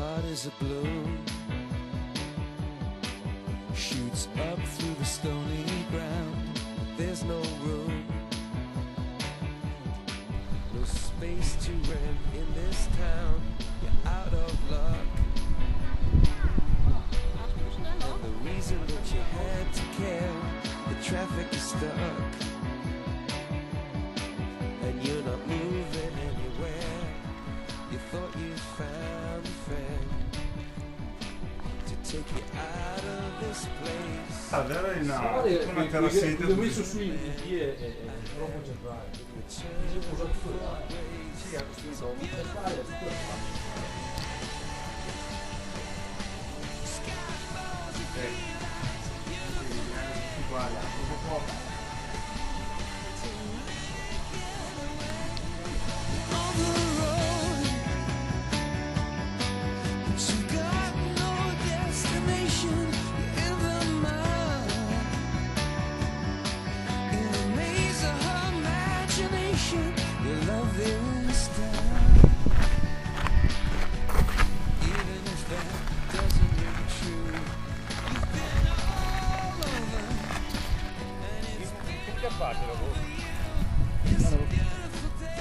heart is a balloon, shoots up through the stony ground. There's no room, no space to rent in this town. You're out of luck, and the reason that you had to care, the traffic is stuck, and you're not moving anywhere. You thought you found a friend to take you out of this place. Allora è una terrassetta. L'ho messo su in vie e troppo centrale. Sì,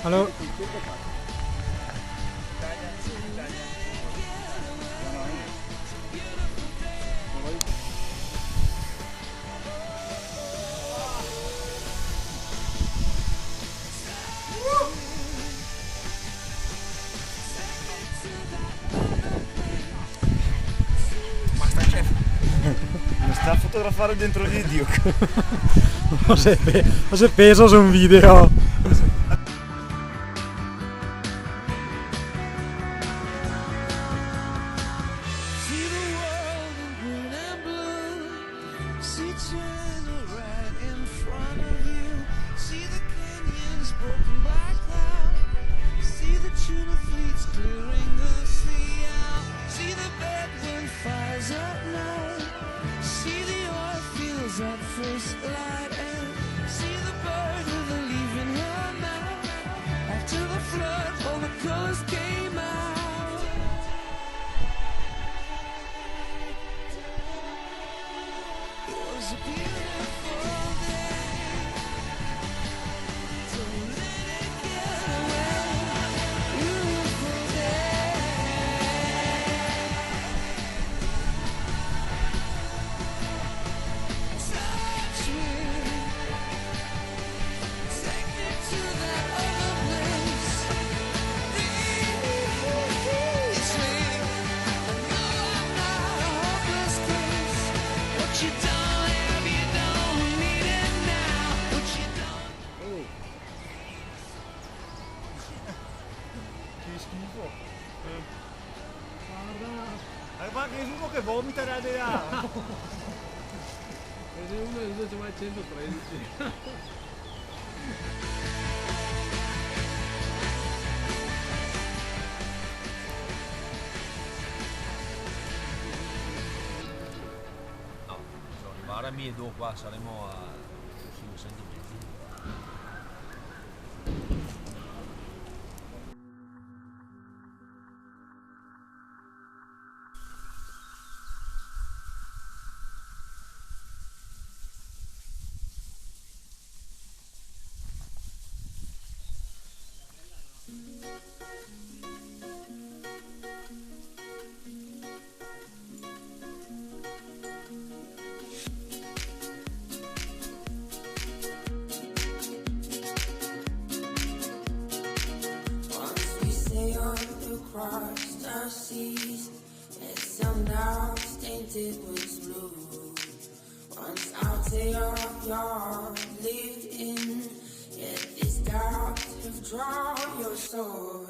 Allora. Mi sta a fotografare dentro il video. O se peso su un video. At first light and see the bird with a leaf in her mouth. After the flood, all the colors came out. It was a beautiful day. Don't let it get away. Beautiful day. Guarda che uno che vomita da là. E se uno dice mai 113. No, bisogna arrivare a Miedo qua, saremo a 500 metri. Across our seas, and some now tainted with blue. Once out to your yard lived in, yet this doubt have drawn your soul.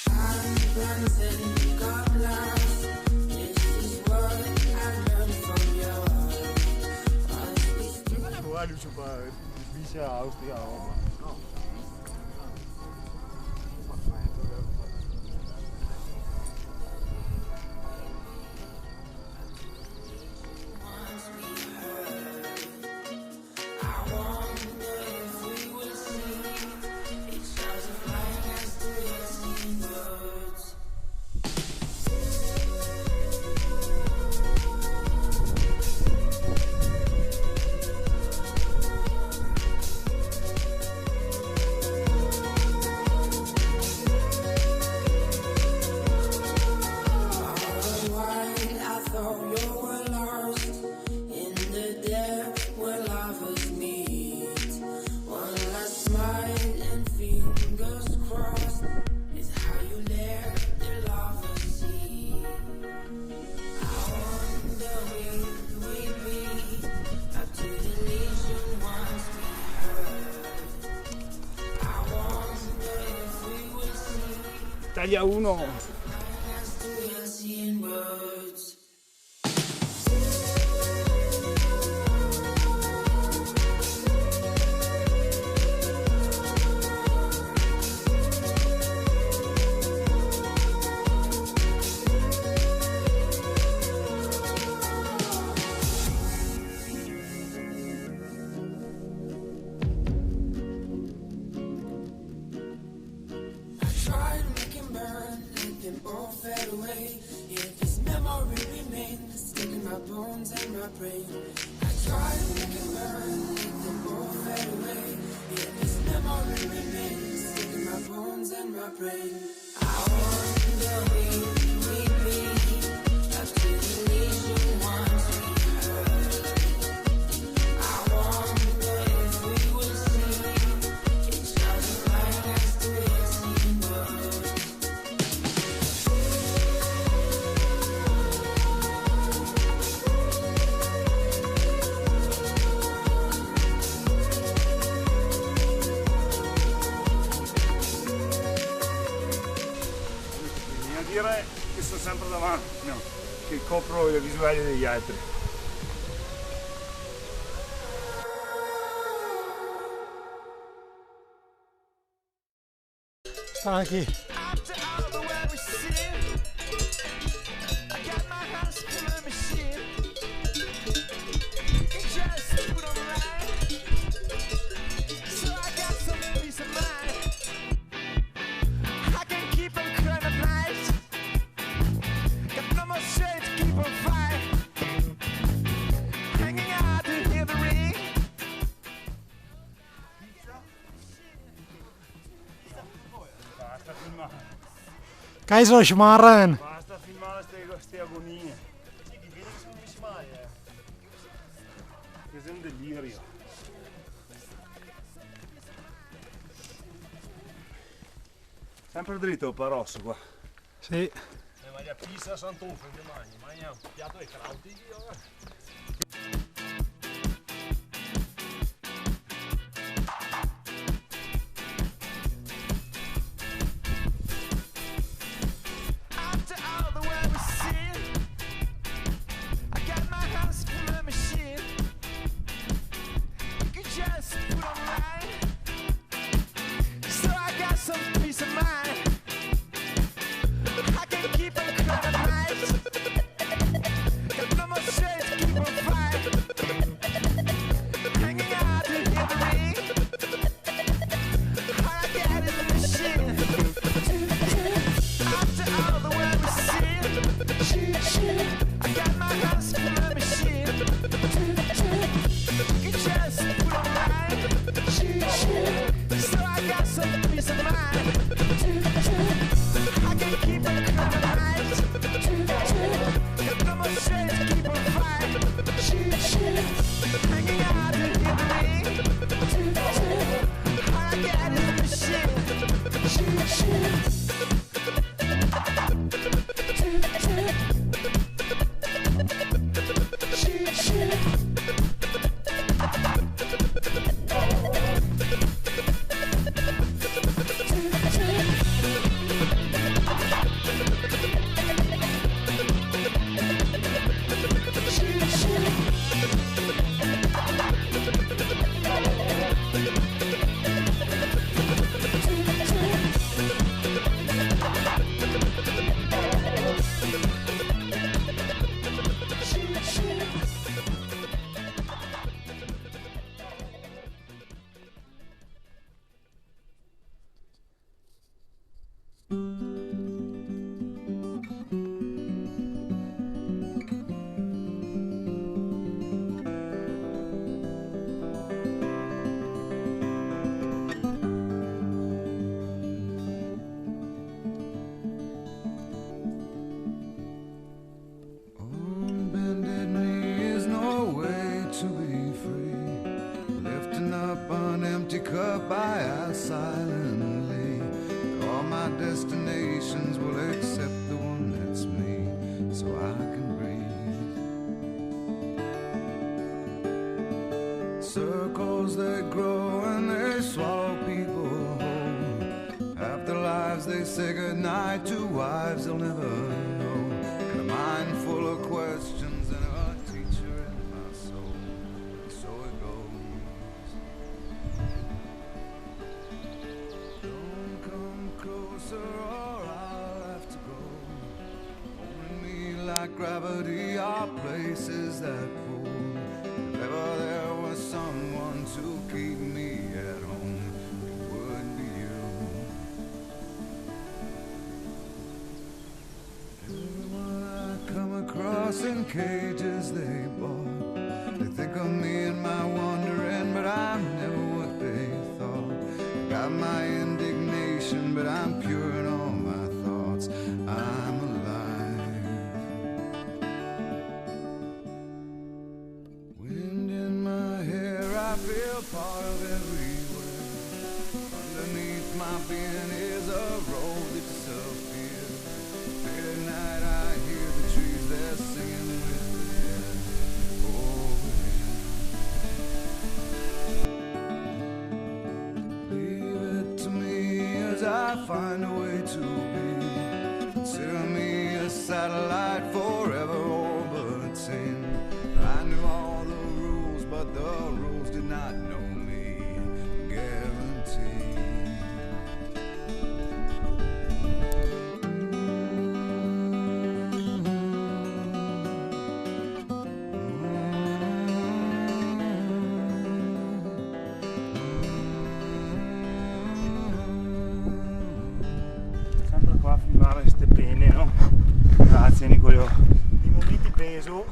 I've and got lost. This is what I learned from you. Guarda, dice Austria, no. maglia 1. Dire che sto sempre davanti, no, che copro le visuali degli altri. Stanchi. Keizer schmarren. Basta filmare queste agonie. Che è un delirio. Sempre dritto Parosso qua. Sì. Ma la pizza Sant'Ufo che mangia un piatto di crauti. silently. All my destinations will accept the one that's me, so I can breathe. Circles they grow and they swallow people whole. Half their lives they say goodnight to wives they'll never know, and a mind full of questions and a teacher in my soul. So it goes. Don't come closer or I'll have to go. Holding me like gravity are places that pull. If ever there was someone to keep me at home, it would be you. Everyone I come across in cages they bought, they think of me and my wandering, but I'm never what they thought. Got my indignation, but I'm pure in all my thoughts. I'm alive. Wind in my hair, I feel part of everywhere. Underneath my being is a road that disappears. Late at night I hear the trees, they're singing with the dead over here. Leave it to me as I find a way to be. Consider me a satellite forever orbiting. I knew all the rules, but the rules did not know me. Guaranteed. Sempre qua a filmare ste pene, no? Grazie Nicolò. I momenti peso.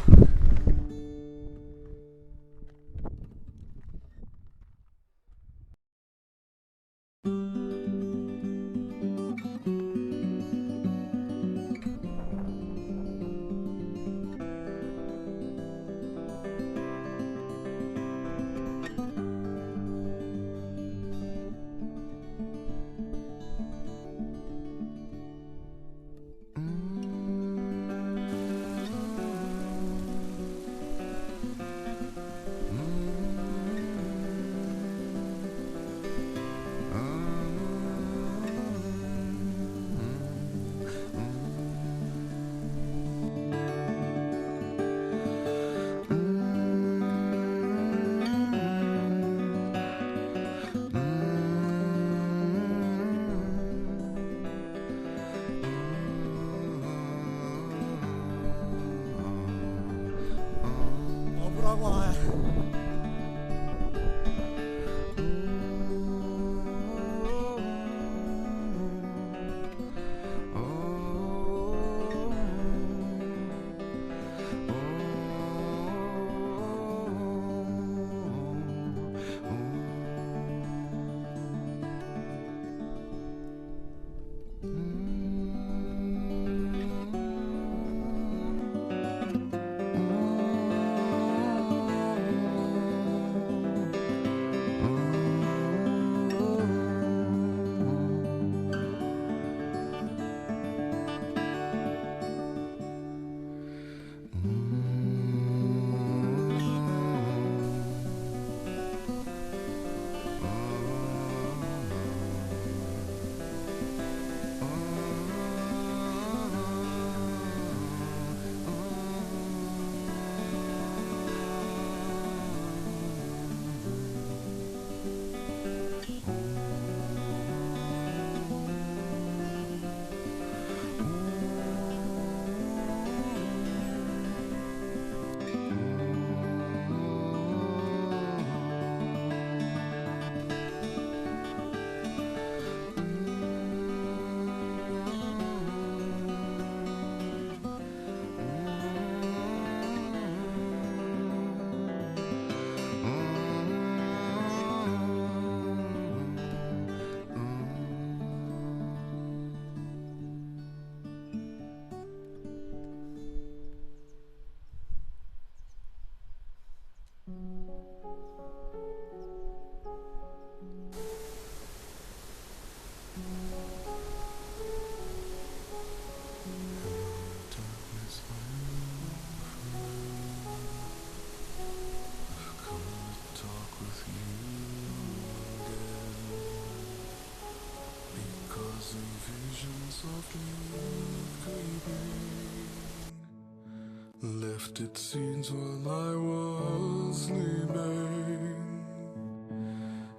Left its seeds while I was sleeping,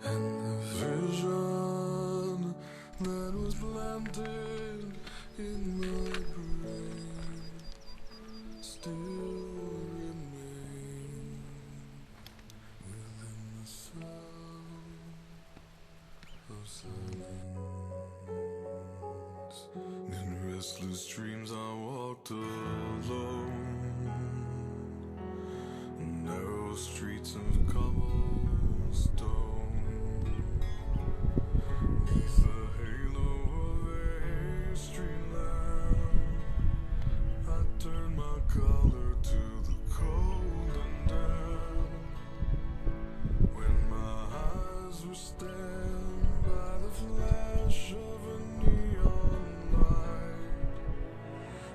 and the vision that was planted in my brain still remains within the sound of silence. In restless dreams I walked alone, narrow streets of cobblestone, neath the halo of a street lamp. I turned my collar to the cold and damp. When my eyes were stabbed by the flash of a neon light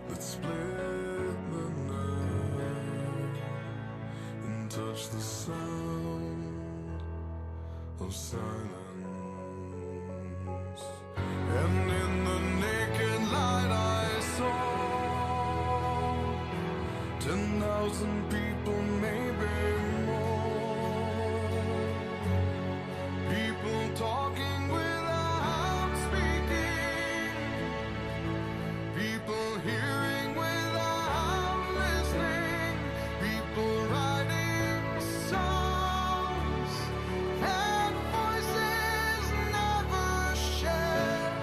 that split the night and touched the sound of silence. And in the naked light I saw 10,000 people, maybe more. People talking without speaking, people hearing without listening, people writing songs and voices never shared,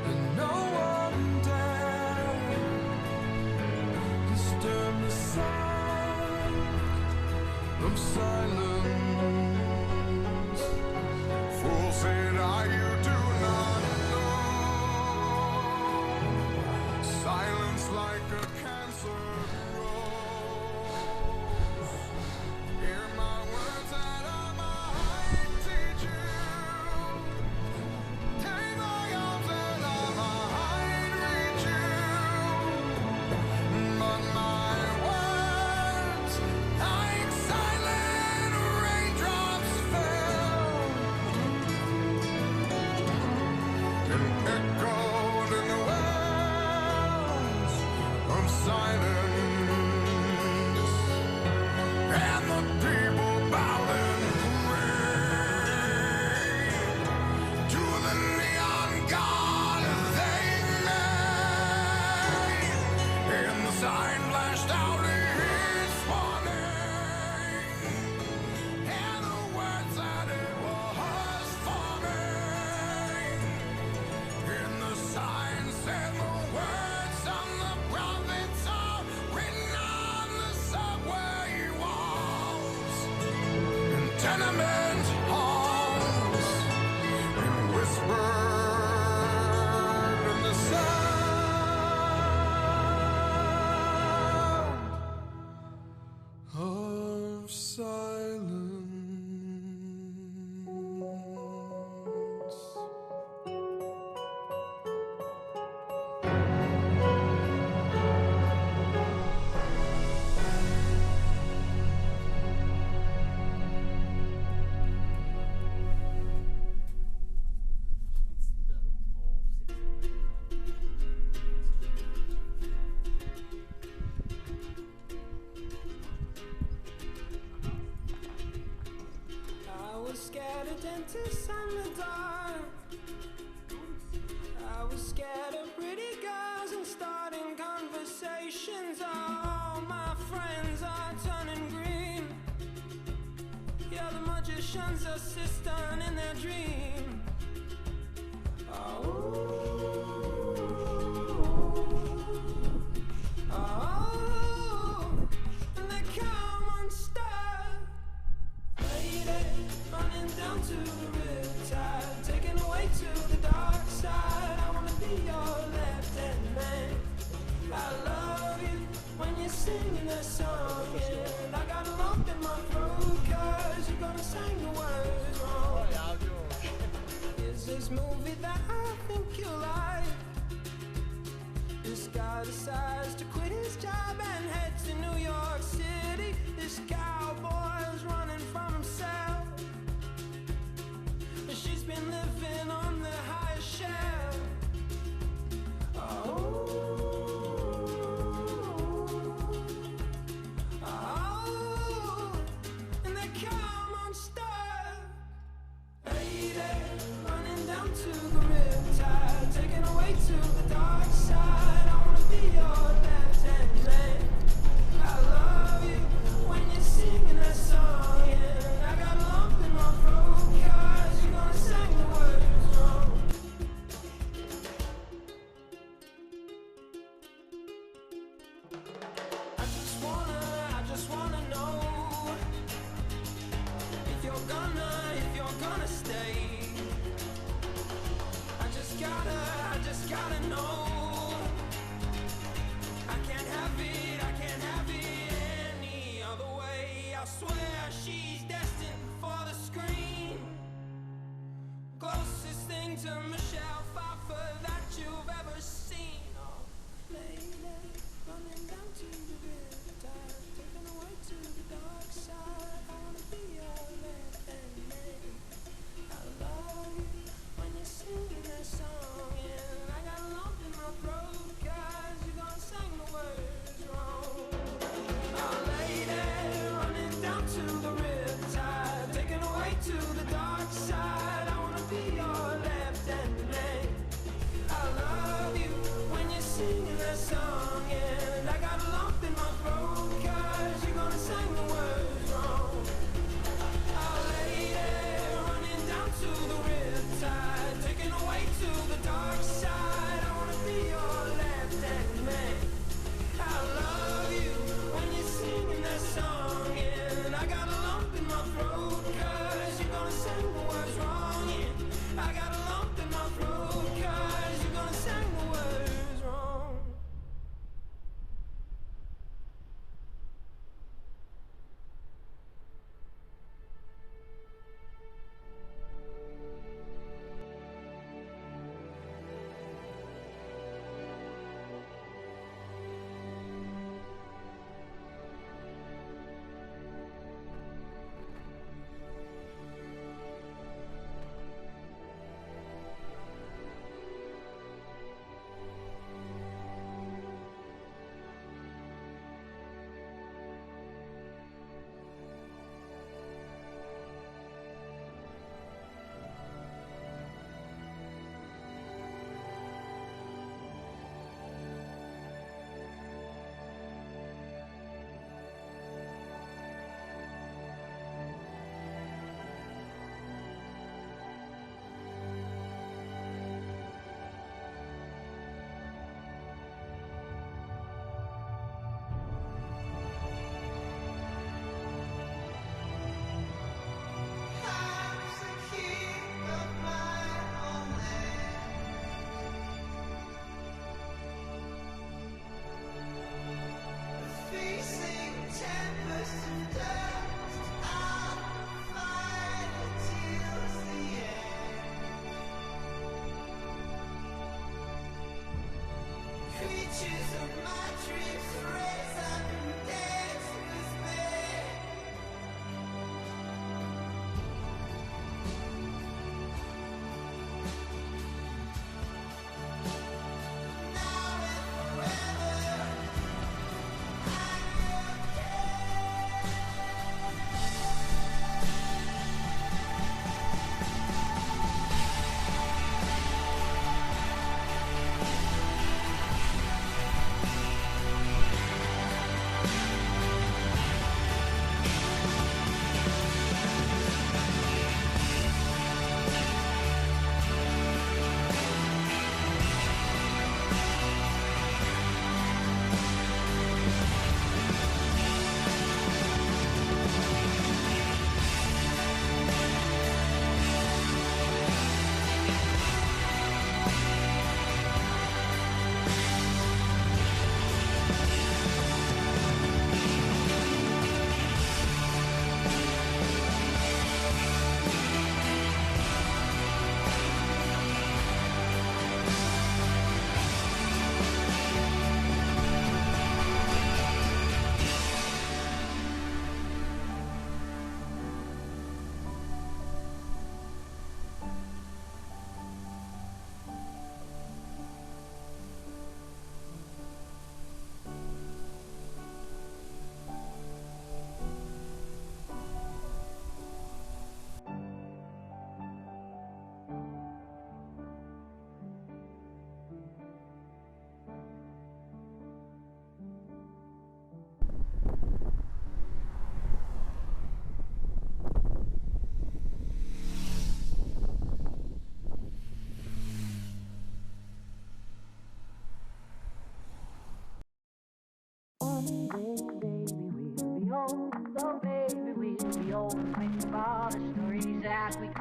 and no one dared disturb the sound of silence. Fool, said I, you do not know. Silence like a cancer grows. Hear my words that I might teach you. Take my arms that I might reach you. But my words, like silent raindrops, fell and echoed in the wells of silence. And the people bowed and prayed to the neon god they made. And the sign flashed out its warning, and the words that it was forming. And the sign said the words on the prophets are written on the subway walls, in tenement halls, and whispered in the sound of silence. I was scared of dentists and the dark. I was scared of pretty girls and starting conversations. All my friends are turning green. Yeah, the magician's assistant in their dream. Oh, and they come unstuck. Lady, running down to the riptide, taken away to the dark side. I wanna be your left-hand man. I love you when you're singing that song, and I got a lump in my throat 'cause you're gonna sing the words wrong. Is this movie that I think you like? This guy decides to quit his job and head to New York City. This cowboy's running from himself. She's been living on the highest shelf. if you're gonna stay. I just gotta know. I can't have it any other way. I swear she's destined for the screen. Closest thing to Michelle Pfeiffer that you've ever seen. Oh, lady, running down to the riptide, taken away to the dark side. I wanna be your lady. I love you when you're singing that song, and I got a lump in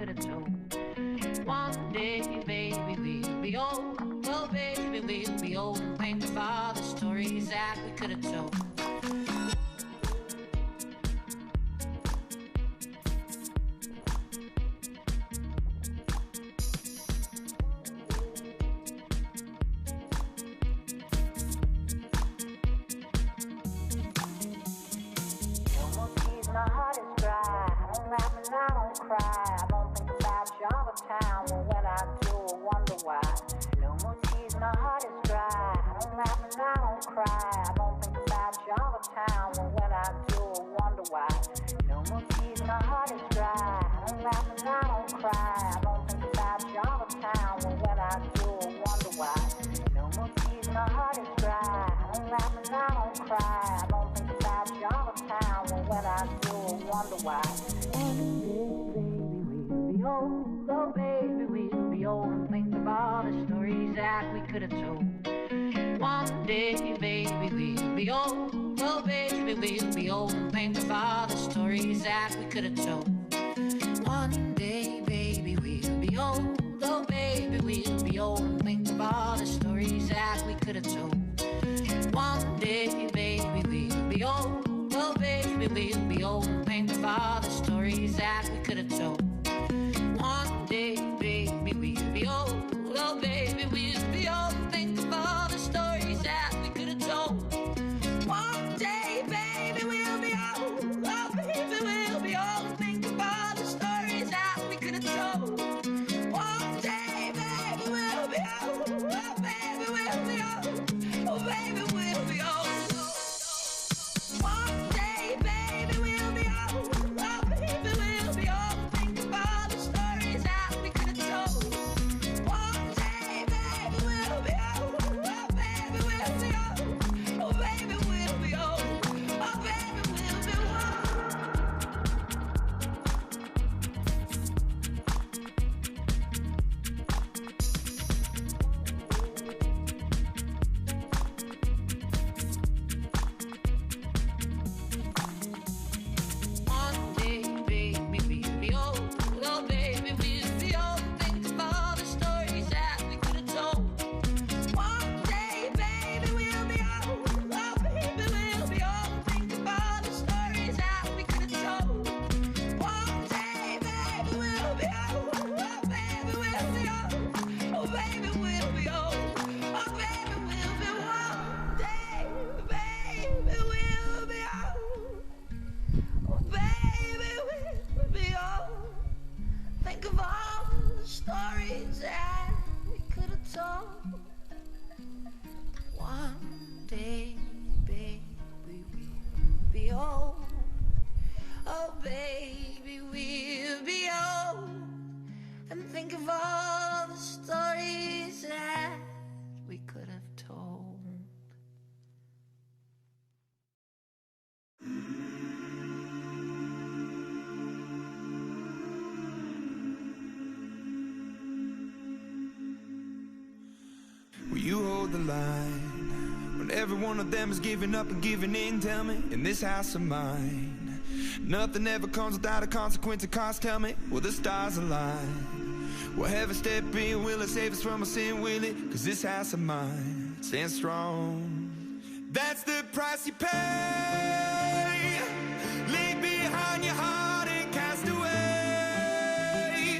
could have told. One day, baby, we'll be old. Oh, baby, we'll be old and think of all the stories that we could have told. My heart is dry. I don't laugh and I don't cry. I don't think about you all the time. But when I do, I wonder why. No more tears, my heart is dry. I don't laugh and I don't cry. I don't think about you all the time. But when I do, I wonder why. No more tears, my heart is dry. I don't laugh and I don't cry. I don't think about you all the time. But when I do, I wonder why. No more tears, my heart is dry. I don't laugh and I don't cry. I don't think about you all the time. But when I do, I wonder why. Oh, baby, we'll be old and think of all the stories that we could have told. One day, baby, we'll be old. Oh, baby, we'll be old and think of all the stories that we could have told. One day, baby, we'll be old. Oh, baby, we'll be old and think of all the stories that we could have told. One day, baby, we'll be old. Oh, baby, we'll be old and think of all the stories that we could have told. One day, baby, we'll be old. Oh, baby, we'll be old and think of all the stories that we could have told. One day, baby, we'll be old. Oh, baby, we'll be old and think of all the stories that we could have told. One day, baby, we'll be old. Oh, baby, we'll be old. Oh, baby, we'll be old. One day, baby, we'll be old. Oh, baby, we'll be old. Think of all the stories that we could have told. One day, baby, we'll be old. Oh, baby, we'll be old. Oh, baby, we'll be old. Oh, baby, we'll be One day, baby, we'll be old. Oh, baby, we'll be old. Think of all the stories that we could have told. One day, baby, we'll be old. Oh, baby, we'll be old. Think of all the stories that we could have told. One day, baby, we'll be old. Oh, baby, we'll be old. Oh, baby, we'll be old. Oh, baby, we'll be one day, baby, we'll be old. Oh, baby, we'll be old. Think of all the stories that we could have told. One day, baby, we'll be old. Oh, baby, we'll be old. And think of all the stories that we could have told. Will you hold the line when every one of them is giving up and giving in? Tell me, in this house of mine, nothing ever comes without a consequence of cost. Tell me, will the stars align? Will heaven step in? Will it save us from our sin? Will it? 'Cause this house of mine stands strong. That's the price you pay. Leave behind your heart and cast away.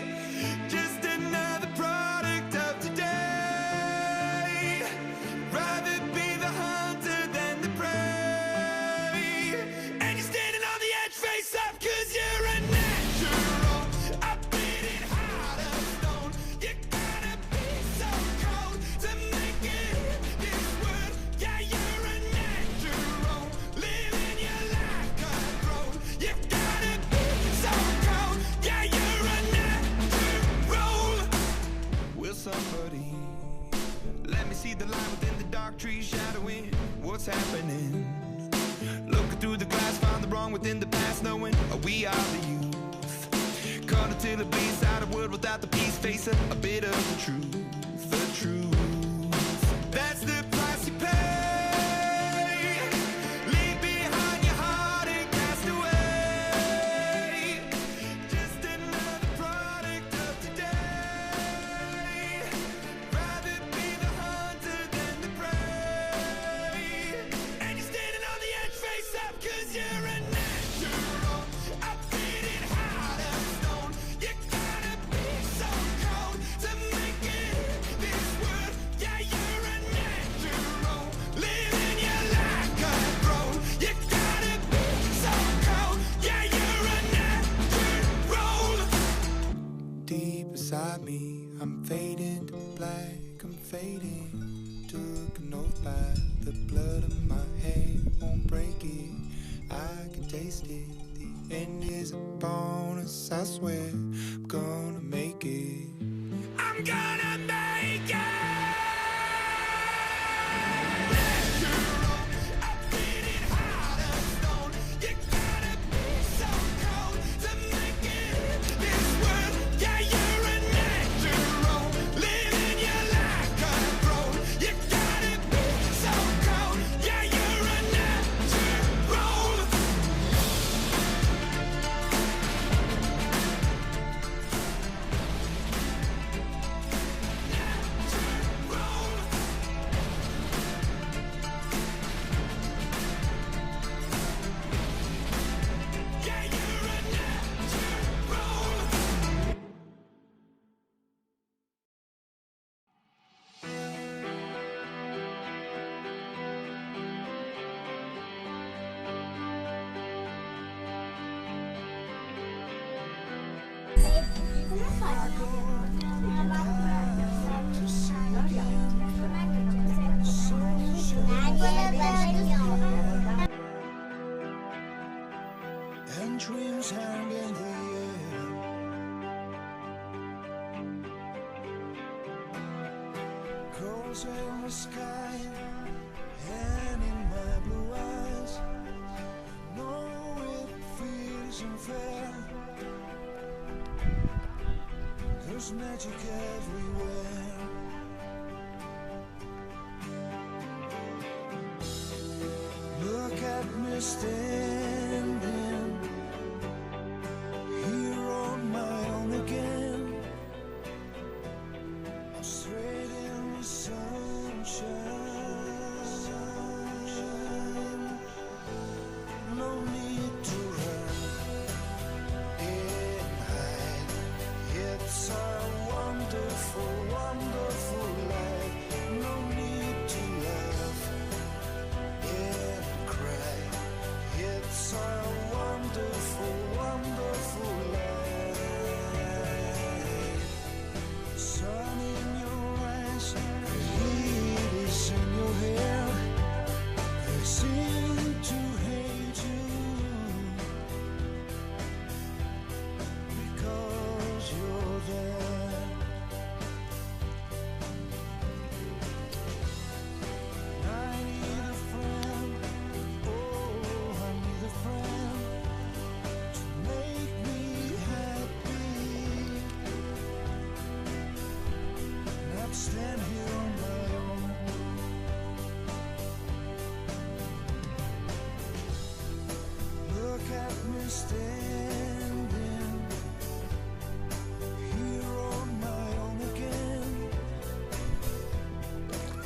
Just another product of today. Rather be the hunter than the prey. And you're standing on the edge, face up, 'cause you're a natural. A beating heart of stone. You gotta be so cold to make it in this world. Yeah, you're a natural. Living your life cutthroat. You gotta be so cold. Yeah, you're a natural. Will somebody let me see the line within the dark trees shadowing what's happening? Looking through the glass, find the wrong within the past, knowing we are the youth. Caught until it bleeds out of world without the peace, facing a bit of the truth, the truth. That's the price you pay. Leave behind your heart and cast away. Just another product it. I can taste it. The end is a bonus. I swear I'm gonna make it. I'm gonna make it. And dreams hang in the air. Crows in the sky and in my blue eyes. No, it feels unfair. There's magic everywhere. Look at me standing here on my own again. I'm straight in the sunshine. No need to run and hide. It's a wonderful, wonderful life. No need to laugh and cry. It's a wonderful, wonderful life. Sun in your eyes, the heat is in your hair. I seem to hate you because you're there. I need a friend, oh, I need a friend to make me happy. Not stand here on my own. Look at me standing here on my own again.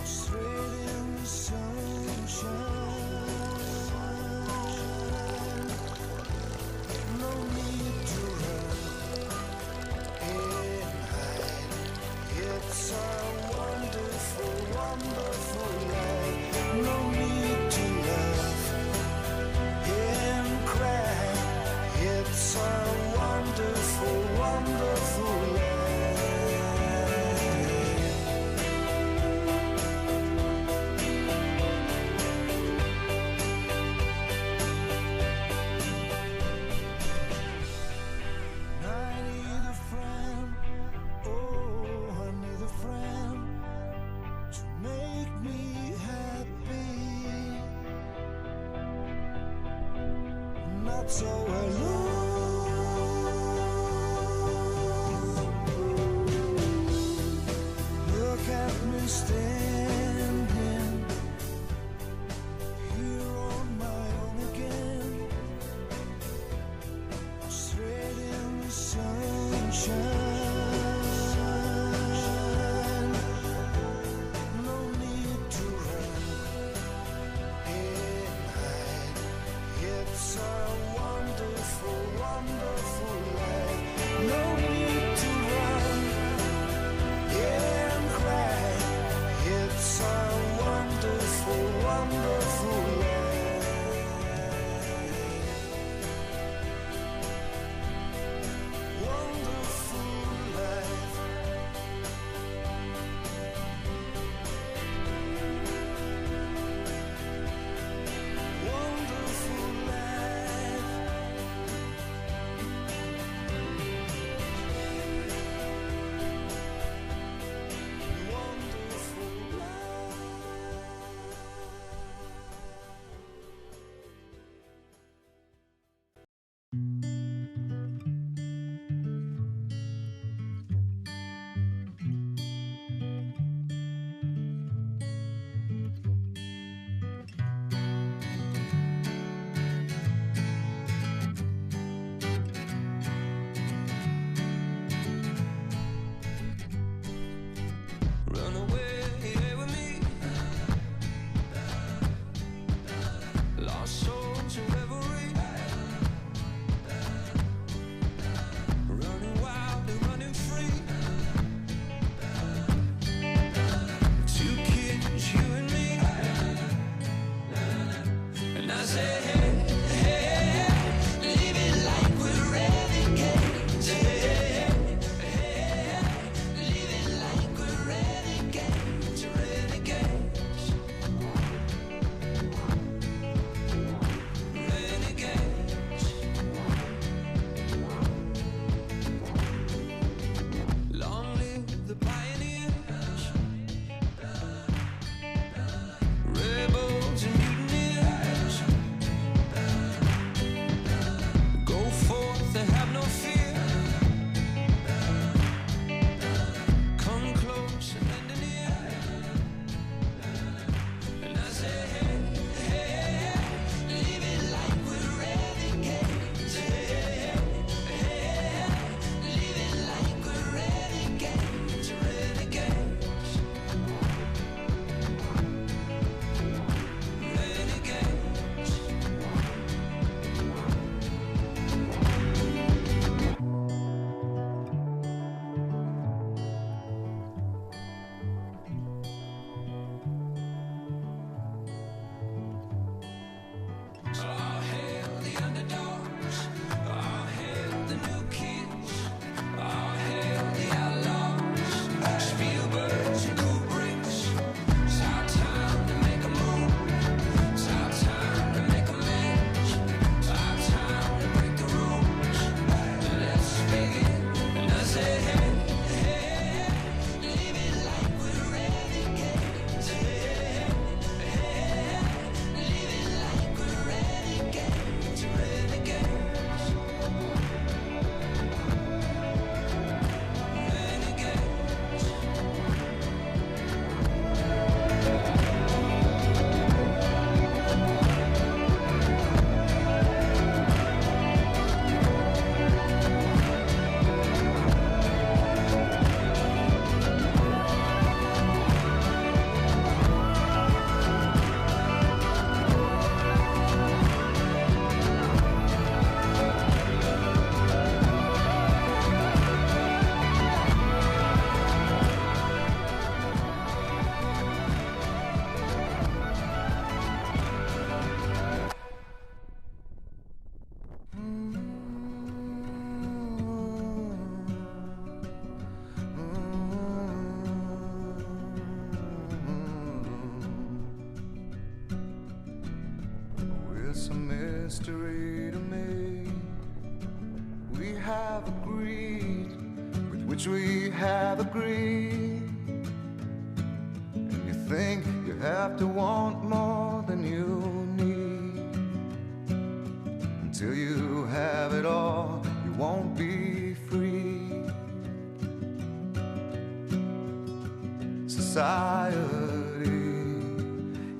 Straight in the sunshine. No need to run and hide. It's a wonderful, wonderful life. No need to laugh and cry. It's a wonderful, wonderful life. I need a friend, oh, I need a friend to make me happy. Not so alone. Look at me standing here on my own again. Straight in the sunshine. No need to run and hide. It's a wonderful, wonderful life. No need to run and cry. It's a wonderful, wonderful life. Wonderful life. Wonderful lost soul to reverie, running wild and running free. Two kids, you and me, and I say, hey, hey, hey, leave it like we're renegades. Hey, hey, hey, leave it like we're renegades, renegades, renegades. Long live the pioneers, rebels and mutineers. Go forth, they have no fear. Come close and lend an ear. And I say, hey, hey, hey, leave it like we're renegades. Hey, hey, hey, leave it like we're renegades, renegades, renegades. All hail the underdogs, all hail the new kids, all hail the outlaws, Spielbergs and Kubricks. It's our time to make a move, it's our time to make amends, it's our time to break the rules. Let's begin. And I say, hey, hey, hey, leave it like we're renegades. Hey, hey, hey, leave it like we're renegades, renegades, it's a mystery to me. We have agreed with which we have agreed. And you think you have to want more than you need. Until you have it all, you won't be free. Society,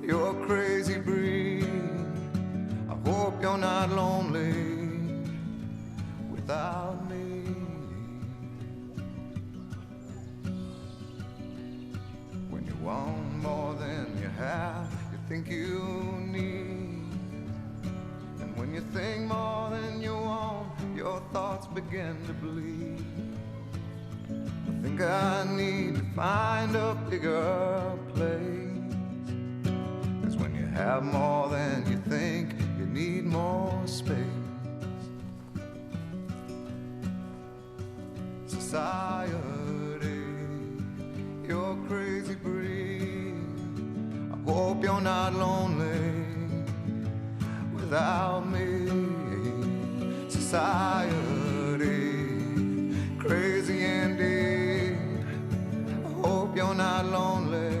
you're a crazy breed. I hope you're not lonely without me. When you want more than you have, you think you need. And when you think more than you want, your thoughts begin to bleed. I think I need to find a bigger place. 'Cause when you have more than you think, you need more space. Society, you're a crazy breed. I hope you're not lonely without me. Society, crazy indeed. I hope you're not lonely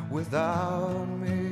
without me.